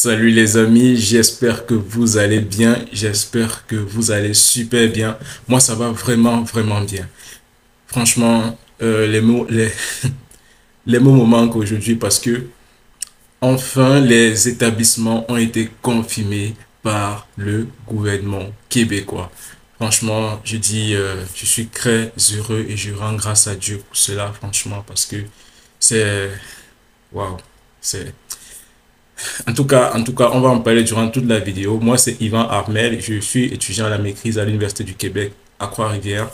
Salut les amis, j'espère que vous allez bien, j'espère que vous allez super bien. Moi, ça va vraiment bien. Franchement, les mots me manquent aujourd'hui parce que enfin les établissements ont été confirmés par le gouvernement québécois. Franchement, je suis très heureux et je rends grâce à Dieu pour cela, franchement, parce que c'est, waouh, c'est en tout cas, on va en parler durant toute la vidéo. Moi, c'est Yvan Armel. Je suis étudiant à la maîtrise à l'Université du Québec à Trois-Rivières.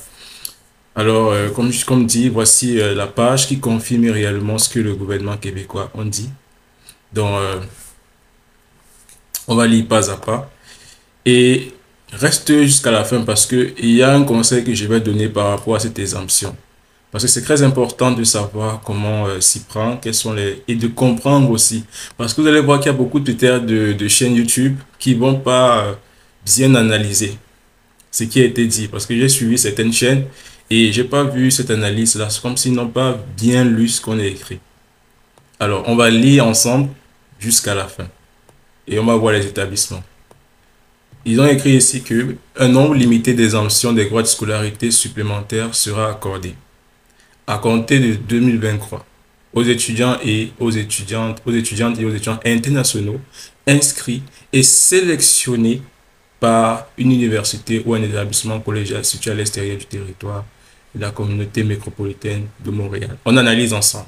Alors, comme dit, voici la page qui confirme réellement ce que le gouvernement québécois a dit. Donc, on va lire pas à pas. Et reste jusqu'à la fin parce que il y a un conseil que je vais donner par rapport à cette exemption. Parce que c'est très important de savoir comment s'y prendre, quels sont et de comprendre aussi. Parce que vous allez voir qu'il y a beaucoup peut-être de chaînes YouTube qui vont pas bien analyser ce qui a été dit. Parce que j'ai suivi certaines chaînes et j'ai pas vu cette analyse-là. C'est comme s'ils n'ont pas bien lu ce qu'on a écrit. Alors, on va lire ensemble jusqu'à la fin. Et on va voir les établissements. Ils ont écrit ici que un nombre limité d'exemptions des droits de scolarité supplémentaires sera accordé à compter de 2023 aux étudiants et aux étudiantes et aux étudiants internationaux inscrits et sélectionnés par une université ou un établissement collégial situé à l'extérieur du territoire de la communauté métropolitaine de Montréal. On analyse ensemble.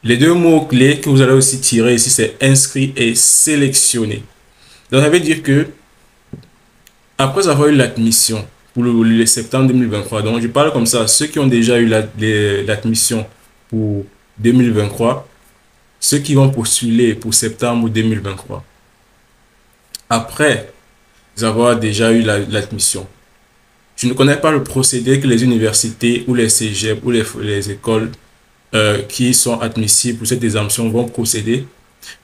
Les deux mots-clés que vous allez aussi tirer ici, c'est inscrit et sélectionné. Donc, ça veut dire que après avoir eu l'admission pour le septembre 2023, donc je parle comme ça, ceux qui ont déjà eu l'admission pour 2023, ceux qui vont postuler pour septembre 2023, après avoir déjà eu l'admission. Je ne connais pas le procédé que les universités ou les cégeps ou les écoles qui sont admissibles pour cette exemption vont procéder,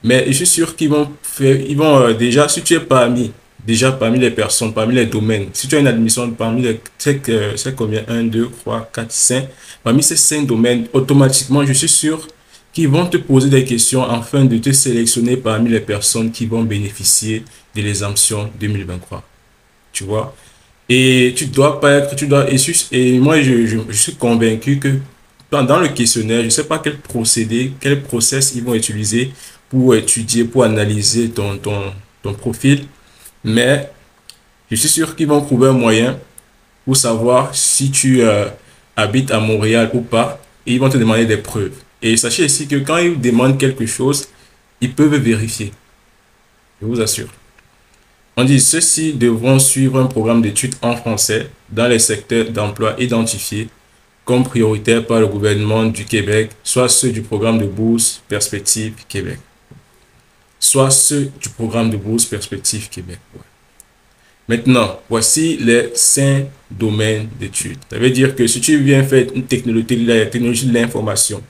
mais je suis sûr qu'ils vont faire, déjà, si tu es parmi les personnes, parmi les domaines, si tu as une admission parmi c'est combien, un 2 3 4 5 parmi ces 5 domaines, automatiquement, je suis sûr qu'ils vont te poser des questions afin de te sélectionner parmi les personnes qui vont bénéficier de l'exemption 2023. Tu vois? Et tu dois pas être, tu dois, et moi, je suis convaincu que dans le questionnaire, je ne sais pas quel procédé, quel process ils vont utiliser pour étudier, pour analyser ton profil, mais je suis sûr qu'ils vont trouver un moyen pour savoir si tu habites à Montréal ou pas, et ils vont te demander des preuves. Et sachez ici que quand ils demandent quelque chose, ils peuvent vérifier. Je vous assure. On dit ceux-ci devront suivre un programme d'études en français dans les secteurs d'emploi identifiés comme prioritaires par le gouvernement du Québec, soit ceux du programme de bourse Perspective Québec. Soit ceux du programme de bourse Perspective Québec. Ouais. Maintenant, voici les 5 domaines d'études. Ça veut dire que si tu viens faire une technologie de l'information,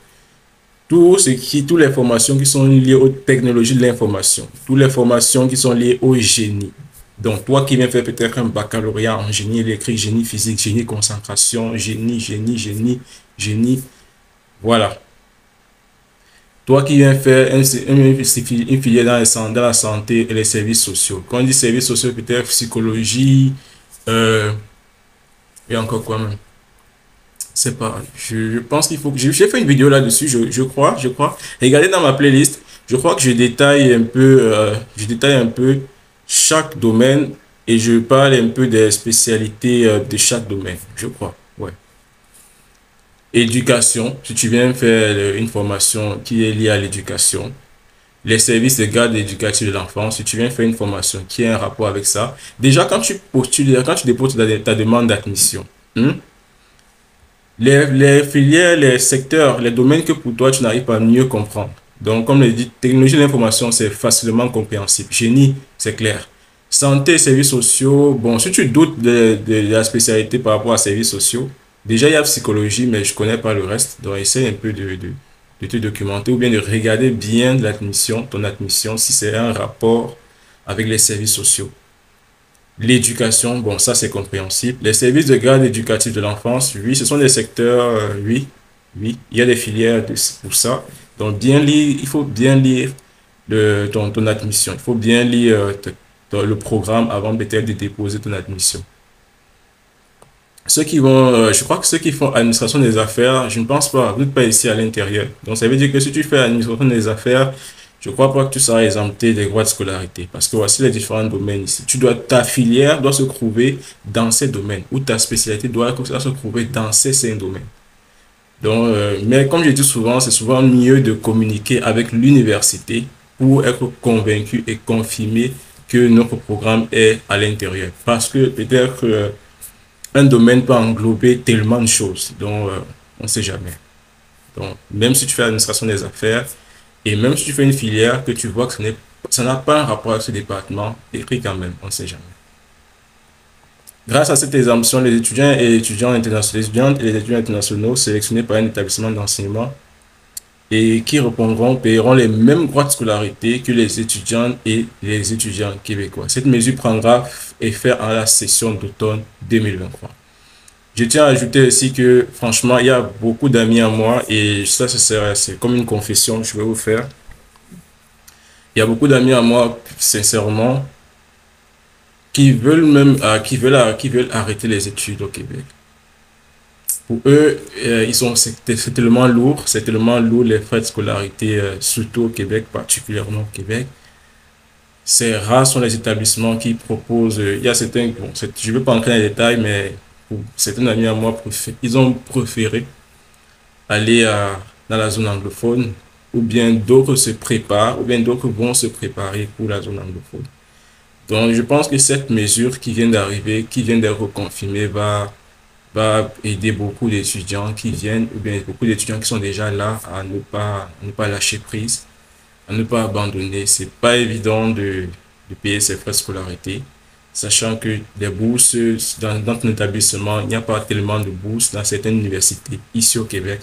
toutes les formations qui sont liées aux technologies de l'information, toutes les formations qui sont liées au génie. Donc, toi qui viens faire peut-être un baccalauréat en génie électrique, génie physique, génie concentration, génie. Voilà. Toi qui viens faire une filière dans la santé et les services sociaux. Quand on dit services sociaux, peut-être psychologie, et encore quoi même. C'est pas, je pense qu'il faut que j'ai fait une vidéo là-dessus, je crois. Regardez dans ma playlist, je crois que je détaille un peu chaque domaine et je parle un peu des spécialités de chaque domaine, je crois. Ouais. Éducation, si tu viens faire une formation qui est liée à l'éducation. Les services de garde éducative de l'enfant, si tu viens faire une formation qui a un rapport avec ça. Déjà, quand tu postules, quand tu déposes ta demande d'admission, les filières, les secteurs, les domaines que pour toi, tu n'arrives pas à mieux comprendre. Donc, comme je dit, technologie de l'information, c'est facilement compréhensible. Génie, c'est clair. Santé et services sociaux, bon, si tu doutes de la spécialité par rapport à services sociaux, déjà, il y a psychologie, mais je connais pas le reste. Donc, essaie un peu de te documenter ou bien de regarder bien ton admission, si c'est un rapport avec les services sociaux. L'éducation, bon, ça c'est compréhensible. Les services de garde éducative de l'enfance, oui, ce sont des secteurs, oui, il y a des filières pour ça. Donc, bien lire, il faut bien lire ton admission. Il faut bien lire le programme avant peut-être de déposer ton admission. Ceux qui vont, je crois que ceux qui font administration des affaires, je ne pense pas, vous n'êtes pas ici à l'intérieur. Donc, ça veut dire que si tu fais administration des affaires, je ne crois pas que tu seras exempté des droits de scolarité. Parce que voici les différents domaines ici. Ta filière doit se trouver dans ces domaines, ou ta spécialité doit se trouver dans ces 5 domaines. Donc, mais comme je dis souvent, c'est souvent mieux de communiquer avec l'université pour être convaincu et confirmer que notre programme est à l'intérieur. Parce que peut-être un domaine peut englober tellement de choses, donc on ne sait jamais. Donc, même si tu fais l'administration des affaires et même si tu fais une filière que tu vois que ça n'a pas un rapport avec ce département, écris quand même, on ne sait jamais. Grâce à cette exemption, les étudiants et étudiants internationaux, les étudiantes et les étudiants internationaux sélectionnés par un établissement d'enseignement et qui répondront paieront les mêmes droits de scolarité que les étudiantes et les étudiants québécois. Cette mesure prendra effet à la session d'automne 2023. Je tiens à ajouter aussi que, franchement, il y a beaucoup d'amis à moi, et ça, c'est comme une confession que je vais vous faire. Il y a beaucoup d'amis à moi, sincèrement, qui veulent même, qui veulent arrêter les études au Québec. Pour eux, c'est tellement lourd les frais de scolarité, surtout au Québec, particulièrement au Québec. C'est rares sont les établissements qui proposent, il y a certains, bon, je ne veux pas entrer dans les détails, mais pour certains amis à moi, ils ont préféré aller dans la zone anglophone, ou bien d'autres se préparent, ou bien d'autres vont se préparer pour la zone anglophone. Donc, je pense que cette mesure qui vient d'arriver, qui vient d'être confirmée, va aider beaucoup d'étudiants qui viennent, ou bien beaucoup d'étudiants qui sont déjà là à ne pas lâcher prise, à ne pas abandonner. C'est pas évident de payer ses frais de scolarité, sachant que les bourses dans ton établissement, il n'y a pas tellement de bourses dans certaines universités ici au Québec.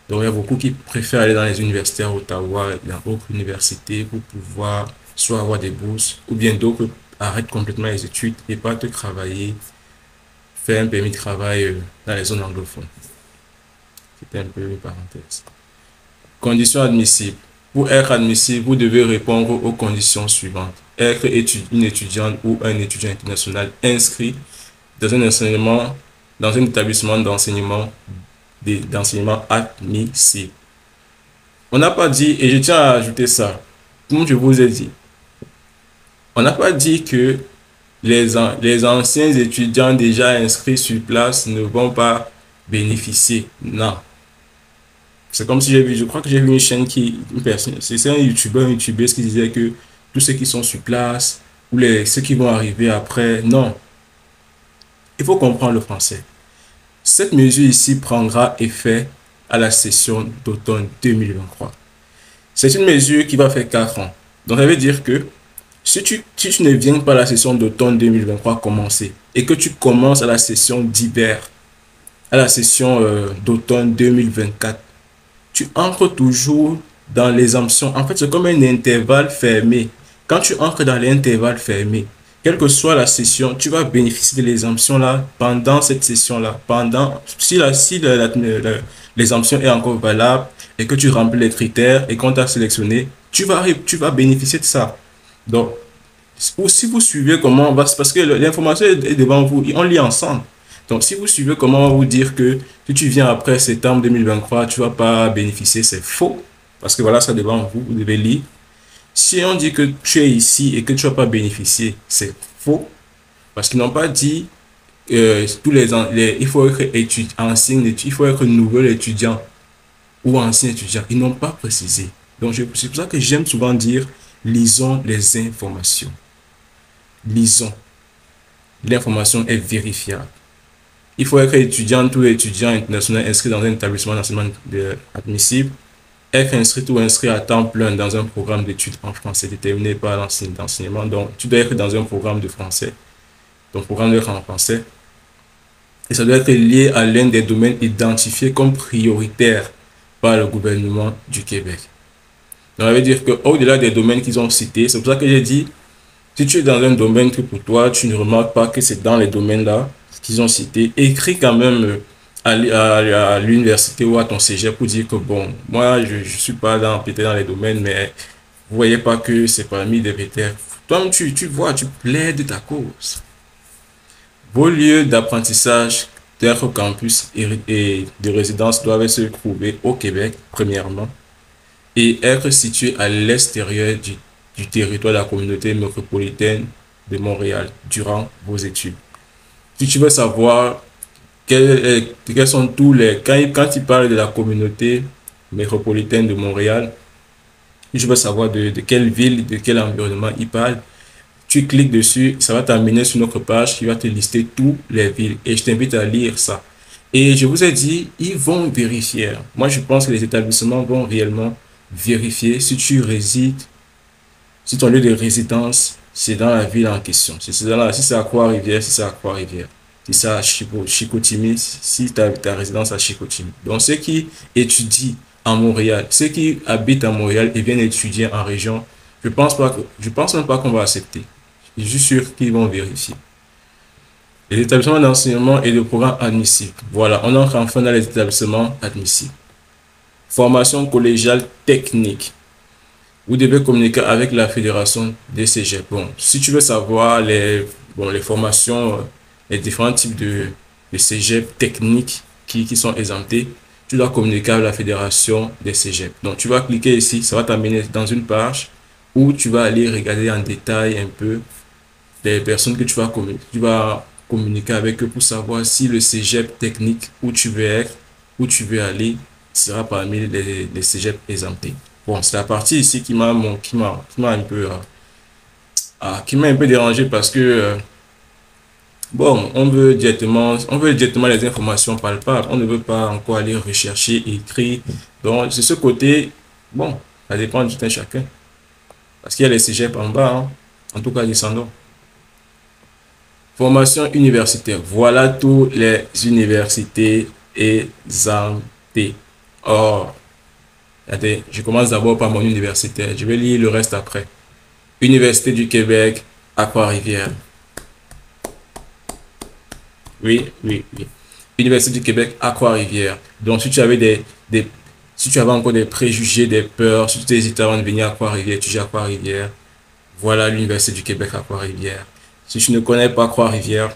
Donc, il y a beaucoup qui préfèrent aller dans les universités à Ottawa, dans d'autres universités pour pouvoir soit avoir des bourses, ou bien d'autres arrêtent complètement les études et partent travailler, faire un permis de travail dans les zones anglophones. C'était un peu une parenthèse. Conditions admissibles. Pour être admissible, vous devez répondre aux conditions suivantes. Être une étudiante ou un étudiant international inscrit dans dans un établissement d'enseignement admissible. On n'a pas dit, et je tiens à ajouter ça, comme je vous ai dit, on n'a pas dit que les anciens étudiants déjà inscrits sur place ne vont pas bénéficier. Non. C'est comme si je crois que j'ai vu une chaîne c'est un youtubeur, une youtubeuse qui disait que tous ceux qui sont sur place, ou ceux qui vont arriver après, non. Il faut comprendre le français. Cette mesure ici prendra effet à la session d'automne 2023. C'est une mesure qui va faire 4 ans. Donc, ça veut dire que si tu ne viens pas à la session d'automne 2023 commencer et que tu commences à la session d'hiver, à la session d'automne 2024, tu entres toujours dans l'exemption. En fait, c'est comme un intervalle fermé. Quand tu entres dans l'intervalle fermé, quelle que soit la session, tu vas bénéficier de l'exemption là pendant cette session là. Si l'exemption est encore valable et que tu remplis les critères et qu'on t'a sélectionné, tu vas bénéficier de ça. Donc, si vous suivez comment, parce que l'information est devant vous, on lit ensemble. Donc, si vous suivez comment on va vous dire que si tu viens après septembre 2023, tu ne vas pas bénéficier, c'est faux. Parce que voilà, ça devant vous, vous devez lire. Si on dit que tu es ici et que tu ne vas pas bénéficier, c'est faux. Parce qu'ils n'ont pas dit il faut être ancien, il faut être nouvel étudiant ou ancien étudiant. Ils n'ont pas précisé. Donc, c'est pour ça que j'aime souvent dire, lisons les informations. Lisons. L'information est vérifiable. Il faut être étudiant ou étudiant international inscrit dans un établissement d'enseignement admissible, être inscrit ou inscrit à temps plein dans un programme d'études en français déterminé par l'enseignement. Donc, tu dois être dans un programme de français. Ton programme doit être en français. Et ça doit être lié à l'un des domaines identifiés comme prioritaires par le gouvernement du Québec. Donc, ça veut dire qu'au-delà des domaines qu'ils ont cités, c'est pour ça que j'ai dit, si tu es dans un domaine que pour toi, tu ne remarques pas que c'est dans les domaines-là qu'ils ont cités, écris quand même à l'université ou à ton cégep pour dire que bon, moi, je ne suis pas peut-être dans les domaines, mais Vous voyez pas que c'est parmi des critères. Toi, tu vois, tu plaides ta cause. Vos lieux d'apprentissage d'être campus et de résidence doivent se trouver au Québec, premièrement, et être situés à l'extérieur du territoire de la communauté métropolitaine de Montréal durant vos études. Si tu veux savoir quels sont tous les... Quand il parle de la communauté métropolitaine de Montréal, je veux savoir de quelle ville, de quel environnement il parle. Tu cliques dessus, ça va t'amener sur notre page qui va te lister toutes les villes. Et je t'invite à lire ça. Et je vous ai dit, ils vont vérifier. Moi, je pense que les établissements vont réellement vérifier si tu résides, si ton lieu de résidence, c'est dans la ville en question. Si c'est à Trois-Rivières, si c'est à Trois-Rivières. Si c'est à Chicoutimi, si tu as ta résidence à Chicoutimi. Donc, ceux qui étudient en Montréal, ceux qui habitent à Montréal et viennent étudier en région, je pense même pas qu'on va accepter. Je suis sûr qu'ils vont vérifier. Les établissements d'enseignement et de programmes admissibles. Voilà, on entre enfin dans les établissements admissibles. Formation collégiale technique. Vous devez communiquer avec la fédération des cégeps. Bon, si tu veux savoir les formations, les différents types de cégeps techniques qui sont exemptés, tu dois communiquer avec la fédération des cégeps. Donc, tu vas cliquer ici, ça va t'amener dans une page où tu vas aller regarder en détail un peu les personnes que tu vas communiquer avec eux pour savoir si le cégep technique où tu veux être, où tu veux aller, sera parmi les cégeps exemptés. Bon, c'est la partie ici qui m'a un peu dérangé parce que bon, on veut directement les informations palpables. On ne veut pas encore aller rechercher, écrire. Donc, c'est ce côté, bon, ça dépend du tout un chacun. Parce qu'il y a les cégeps en bas, hein. En tout cas, descendons. Formation universitaire. Voilà toutes les universités exemptées. Or, attendez, je commence d'abord par mon universitaire. Je vais lire le reste après. Université du Québec à Trois-Rivières. Oui, oui, oui. Université du Québec à Trois-Rivières. Donc, si tu avais si tu avais encore des préjugés, des peurs, si tu hésitais avant de venir à Trois-Rivières, tu dis à Trois-Rivières. Voilà l'Université du Québec à Trois-Rivières. Si tu ne connais pas Trois-Rivières,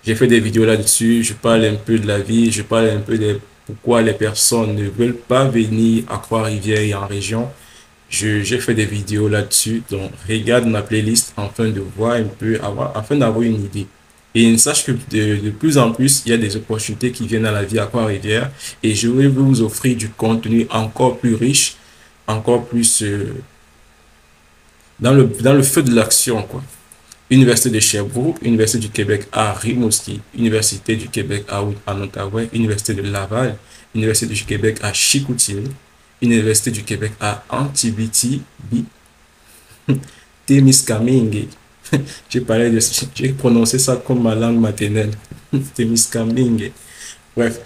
j'ai fait des vidéos là-dessus. Je parle un peu de la vie, je parle un peu de pourquoi les personnes ne veulent pas venir à Trois-Rivières et en région. J'ai fait des vidéos là-dessus. Donc, regarde ma playlist afin de voir un peu, afin d'avoir une idée. Et sache que de plus en plus, il y a des opportunités qui viennent à la vie à Trois-Rivières. Et je vais vous offrir du contenu encore plus riche, encore plus dans le feu de l'action, quoi. Université de Sherbrooke, Université du Québec à Rimouski, Université du Québec en Ottawa, Université de Laval, Université du Québec à Chicoutimi, Université du Québec à Antibiti, Témiscamingue. J'ai prononcé ça comme ma langue maternelle. Témiscamingue. Bref,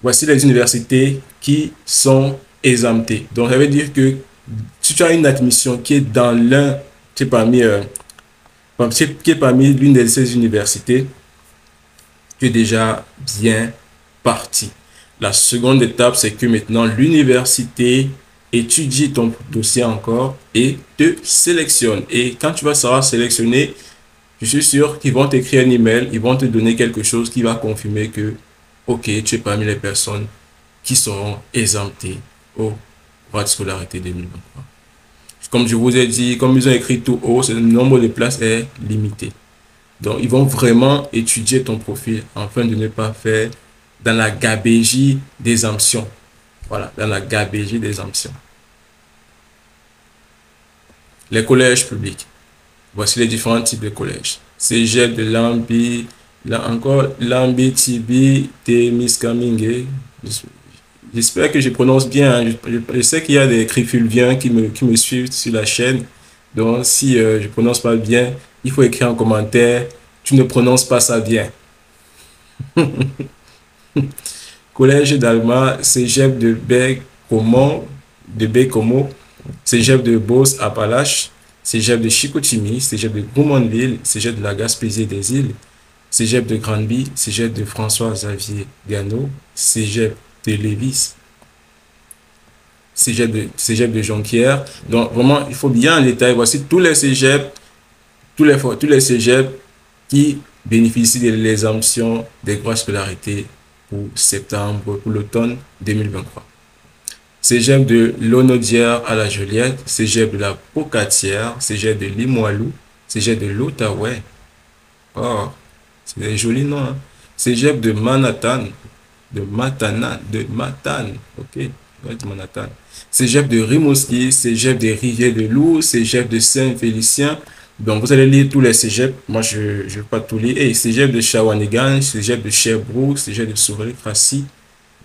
voici les universités qui sont exemptées. Donc, ça veut dire que si tu as une admission qui est dans l'un, qui est parmi l'une de ces universités, tu es déjà bien parti. La seconde étape, c'est que maintenant l'université étudie ton dossier encore et te sélectionne. Et quand tu vas savoir sélectionner, je suis sûr qu'ils vont t'écrire un email, ils vont te donner quelque chose qui va confirmer que, ok, tu es parmi les personnes qui seront exemptées au droit de scolarité 2023. Comme je vous ai dit, comme ils ont écrit tout haut, le nombre de places est limité. Donc, ils vont vraiment étudier ton profil afin de ne pas faire dans la gabégie des options. Voilà, dans la gabégie des options. Les collèges publics. Voici les différents types de collèges. Cégep de Lambi, là encore, Lambi, Tibi, Témiscamingue. J'espère que je prononce bien. Hein. Je sais qu'il y a des crifulviens qui me suivent sur la chaîne. Donc, si je prononce pas bien, il faut écrire en commentaire. Tu ne prononces pas ça bien. Collège d'Alma, Cégep de Baie-Comeau, Cégep de Beauce-Appalaches, Cégep de Chicoutimi, Cégep de Drummondville, Cégep de la Gaspésie des Îles, Cégep de Granby, Cégep de François-Xavier Gano, Cégep de Lévis, cégep de Jonquière. Donc, vraiment, il faut bien en détail. Voici tous les cégeps, tous les cégeps qui bénéficient de l'exemption des droits de scolarité pour septembre, pour l'automne 2023. Cégep de l'Onodière à la Joliette, cégep de la Pocatière, cégep de Limoilou, cégep de l'Outaouais. Oh, c'est des jolis noms, hein. Cégep de Manhattan, de Matane, ok, ouais, de Manhattan. Cégep de Rimouski, cégep des Rivières de Loup, cégep de Saint-Félicien. Donc, vous allez lire tous les cégeps. Moi, je ne vais pas tout lire. Et cégep de Shawanigan, cégep de Sherbrooke, cégep de Souvray-Tracy,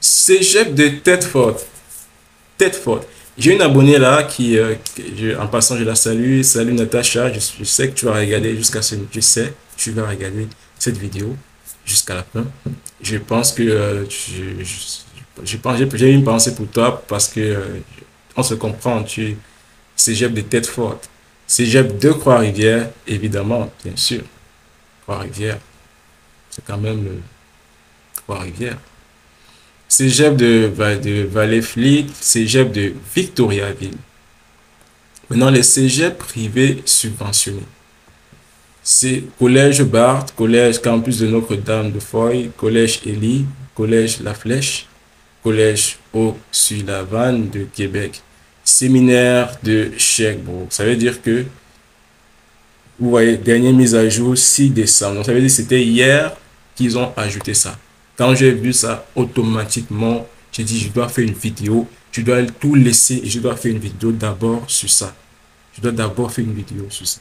cégep de Thetford. Thetford. J'ai une abonnée là en passant, je la salue. Salut Natacha, je sais que tu vas regarder jusqu'à ce, je sais, tu vas regarder cette vidéo jusqu'à la fin. Je pense que j'ai une pensée pour toi parce que on se comprend. Tu cégep de Thetford, cégep de Trois-Rivières, évidemment, bien sûr. Trois-Rivières, c'est quand même Trois-Rivières. Cégep de Vallée-Flic, cégep de Victoriaville. Maintenant, les cégeps privés subventionnés. C'est Collège Barthes, Collège Campus de Notre-Dame de Foy, Collège Élie, Collège La Flèche, Collège Haut-sur-la-Vanne de Québec, Séminaire de Sherbrooke. Ça veut dire que, vous voyez, dernière mise à jour, 6 décembre. Donc, ça veut dire que c'était hier qu'ils ont ajouté ça. Quand j'ai vu ça, automatiquement, j'ai dit, je dois faire une vidéo, je dois tout laisser et je dois faire une vidéo d'abord sur ça. Je dois d'abord faire une vidéo sur ça.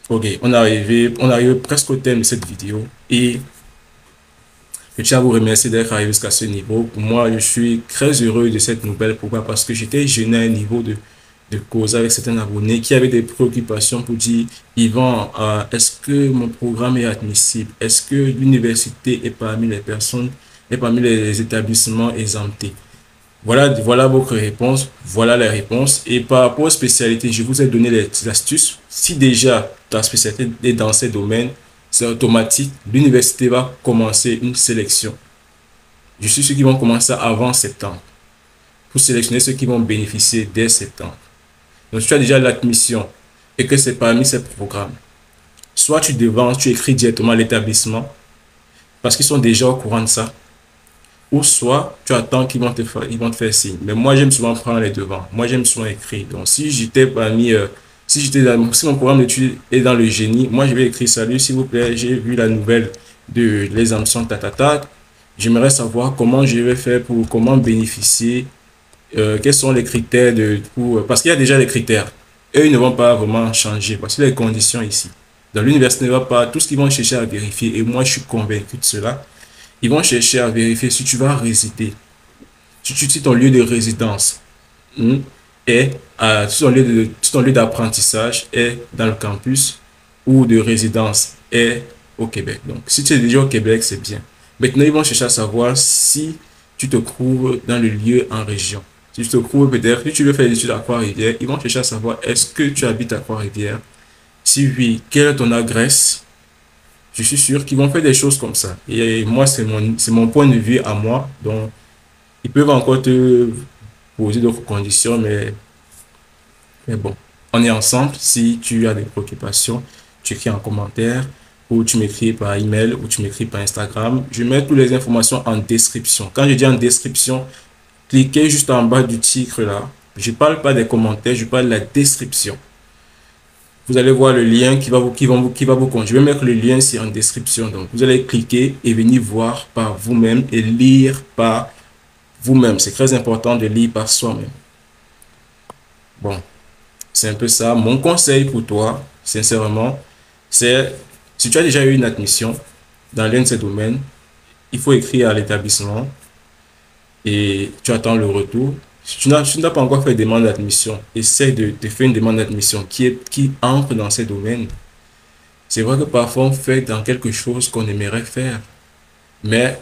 Ok, on arrive presque au terme de cette vidéo et je tiens à vous remercier d'être arrivé jusqu'à ce niveau. Pour moi, je suis très heureux de cette nouvelle. Pourquoi? Parce que j'étais gêné à un niveau de cause avec certains abonnés qui avaient des préoccupations pour dire, Yvan, est-ce que mon programme est admissible? Est-ce que l'université est parmi les personnes, est parmi les établissements exemptés? Voilà votre réponse, voilà les réponses. Et par rapport aux spécialités, je vous ai donné les astuces. Si déjà ta spécialité est dans ces domaines, c'est automatique. L'université va commencer une sélection. Je suis sûr qu'ils vont commencer avant septembre pour sélectionner ceux qui vont bénéficier dès septembre. Donc, si tu as déjà l'admission et que c'est parmi ces programmes, soit tu devances, tu écris directement à l'établissement parce qu'ils sont déjà au courant de ça. Ou soit tu attends qu'ils vont te faire signe. Mais moi, j'aime souvent prendre les devants. Moi, j'aime souvent écrire. Donc, si j'étais parmi, si mon programme d'études est dans le génie, moi, je vais écrire salut, s'il vous plaît, j'ai vu la nouvelle de l'exemption tatata. J'aimerais savoir comment je vais faire pour comment bénéficier, quels sont les critères parce qu'il y a déjà les critères. Eux, ils ne vont pas vraiment changer parce que les conditions ici. Dans l'université ne va pas, tout ce qu'ils vont chercher à vérifier, et moi, je suis convaincu de cela. Ils vont chercher à vérifier si tu vas résider, si ton lieu de résidence est, si ton lieu d'apprentissage est dans le campus ou de résidence est au Québec. Donc, si tu es déjà au Québec, c'est bien. Maintenant, ils vont chercher à savoir si tu te trouves dans le lieu en région. Si tu te trouves peut-être, si tu veux faire des études à Trois-Rivières, ils vont chercher à savoir est-ce que tu habites à Trois-Rivières? Si oui, quelle est ton adresse? Je suis sûr qu'ils vont faire des choses comme ça. Et moi, c'est mon point de vue à moi. Donc, ils peuvent encore te poser d'autres conditions, mais bon, on est ensemble. Si tu as des préoccupations, tu écris en commentaire ou tu m'écris par email ou tu m'écris par Instagram. Je mets toutes les informations en description. Quand je dis en description, cliquez juste en bas du titre là. Je ne parle pas des commentaires, je parle de la description. Vous allez voir le lien qui va vous conduire. Je vais mettre le lien ici en description. Donc, vous allez cliquer et venir voir par vous-même et lire par vous-même. C'est très important de lire par soi-même. Bon, c'est un peu ça. Mon conseil pour toi, sincèrement, c'est si tu as déjà eu une admission dans l'un de ces domaines, il faut écrire à l'établissement et tu attends le retour. Si tu n'as pas encore fait de demande d'admission, essaie de faire une demande d'admission qui entre dans ces domaines. C'est vrai que parfois on fait dans quelque chose qu'on aimerait faire, mais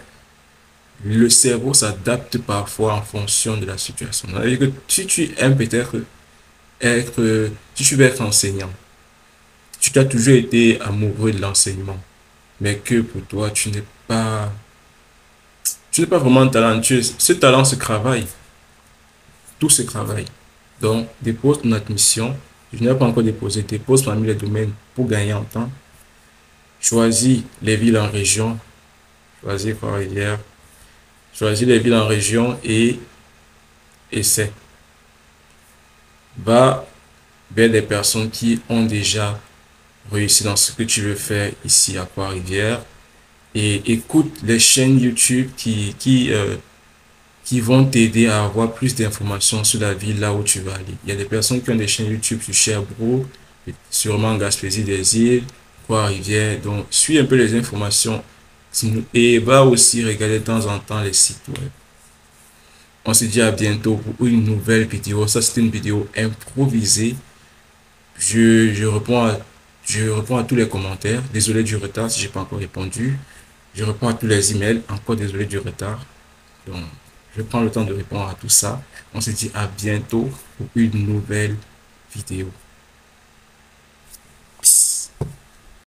le cerveau s'adapte parfois en fonction de la situation. C'est-à-dire que si tu aimes peut-être si tu veux être enseignant, tu as toujours été amoureux de l'enseignement, mais que pour toi, tu n'es pas vraiment talentueux. Ce talent se travaille. tout ce travail. Donc, dépose ton admission. Je n'ai pas encore déposé. Dépose parmi les domaines pour gagner en temps. Choisis les villes en région. Choisis Trois-Rivières. Choisis les villes en région et essaie. Va vers des personnes qui ont déjà réussi dans ce que tu veux faire ici à Trois-Rivières et écoute les chaînes YouTube qui vont t'aider à avoir plus d'informations sur la ville là où tu vas aller. Il y a des personnes qui ont des chaînes YouTube sur Sherbrooke, sûrement Gaspésie des îles, Trois-Rivières. Donc, suis un peu les informations et va aussi regarder de temps en temps les sites web. On se dit à bientôt pour une nouvelle vidéo. Ça, c'est une vidéo improvisée. Je réponds à tous les commentaires. Désolé du retard si j'ai pas encore répondu. Je réponds à tous les emails. Encore désolé du retard. Donc, je prends le temps de répondre à tout ça. On se dit à bientôt pour une nouvelle vidéo.